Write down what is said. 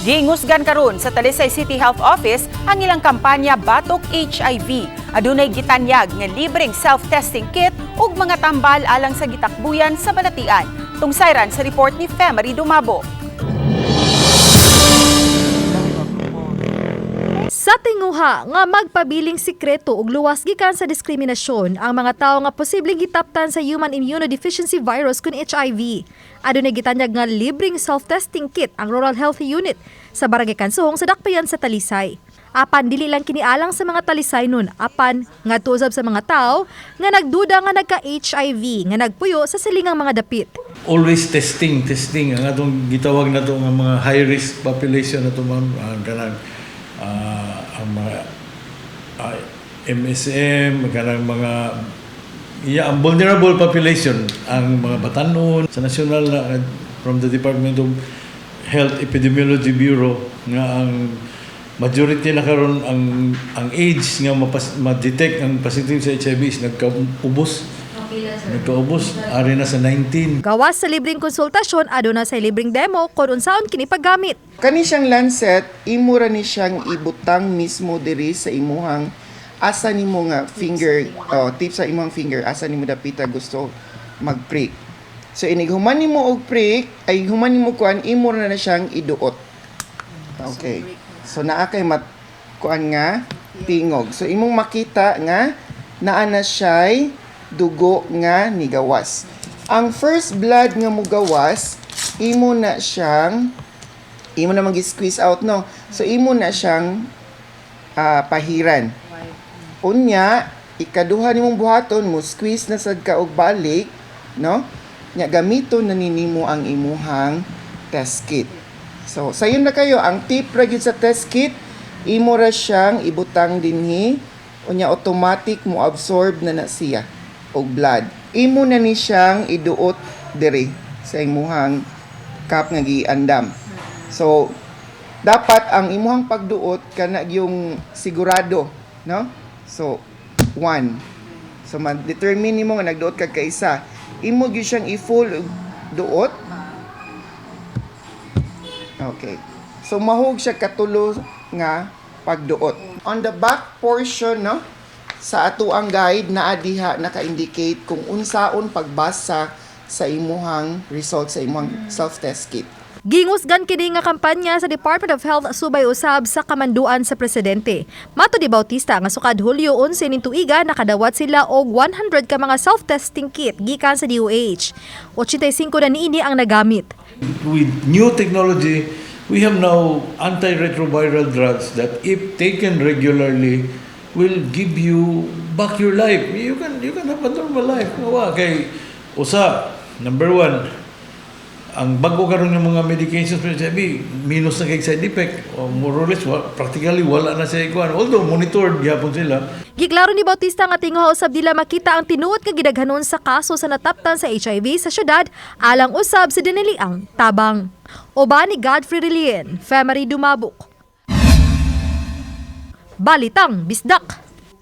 Gingusgan karon sa Talisay City Health Office ang ilang kampanya Batok HIV. Adunay gitanyag nga libreng self-testing kit ug mga tambal alang sa gitakbuyan sa balatian. Tungsayran sa report ni Femery Dumabo. Sa tinguha nga magpabiling sikreto ug luwas gikan sa diskriminasyon ang mga tawo nga posibleng gitaptan sa human immunodeficiency virus kun HIV. Adunay gitanyag nga libreng self-testing kit ang Rural Health Unit sa Barangay Kansuhong sa Dakpayan sa Talisay. Apan dili lang kinialang sa mga Talisay nun, apan ngadto usab sa mga tawo nga nagduda nga nagka-HIV nga nagpuyo sa silingang mga dapit. Always testing ang atong gitawag na to nga mga high risk population na to ma'am, ang mga MSM, kanang mga ang vulnerable population, ang mga batanon sa national from the Department of Health Epidemiology Bureau nga ang majority na karon ang age nga ma-detect ang positive sa HIV is nagkaubos ari na sa 19. Gawas sa libreng konsultasyon aduna sa libreng demo kung unsaon kini paggamit. Kani siyang lancet, imura ni siyang ibutang mismo diri sa imuhang asa nimo nga finger, tip sa imong finger, asa nimo dapita gusto mag-prick. So inig human nimo og prick, ay human nimo kuan imura na siyang iduot. Okay. So naa kay kuan nga tingog. So imong makita nga naa na siya'y dugo nga nigawas. Ang first blood nga mugawas, imo na mag-squeeze out, no? So imo na siyang pahiran. Unya, ikaduha nimong buhaton mo, squeeze na sad ka og balik, no? Nya gamiton na ninimo ang imuhang test kit. So sayon na kayo, ang tip ra gyud sa test kit, imo ra siyang ibutang dinhi, unya automatic mo absorb na siya og blood. Imo na ni siyang iduot diri sa imuhang cup nga giandam. So dapat ang imuhang pagduot kana yung sigurado, no? So 1. So ma-determine nimo nga nagduot ka kaisa. Imo gyud siyang i-full duot. Okay. So mahug siya katulo nga pagduot. On the back portion, no? Sa ato ang guide na diha naka-indicate kung unsaon pagbasa sa imuhang result sa imuhang self-test kit. Gingusgan kini nga kampanya sa Department of Health subay usab sa kamanduan sa presidente. Mato di Bautista nga sukad Hulyo 11 ning tuiga nakadawat sila og 100 ka mga self-testing kit gikan sa DOH. 85 na niini ang nagamit. With new technology, we have now antiretroviral drugs that if taken regularly will give you back your life. You can have a normal life. Kay usa, number 1, ang bago karon ng mga medications for HIV, minus na kay side effect, o more or less, practically wala na siya ikuan. Although monitored gyapon sila. Giklaro ni Bautista nga tinguha usab dila makita ang tinuot nga gidaghanon sa kaso sa nataptan sa HIV sa syudad alang usab sa diniliang tabang. Oba ni Godfrey Relien, Femery Dumabok. Balitang Bisdak.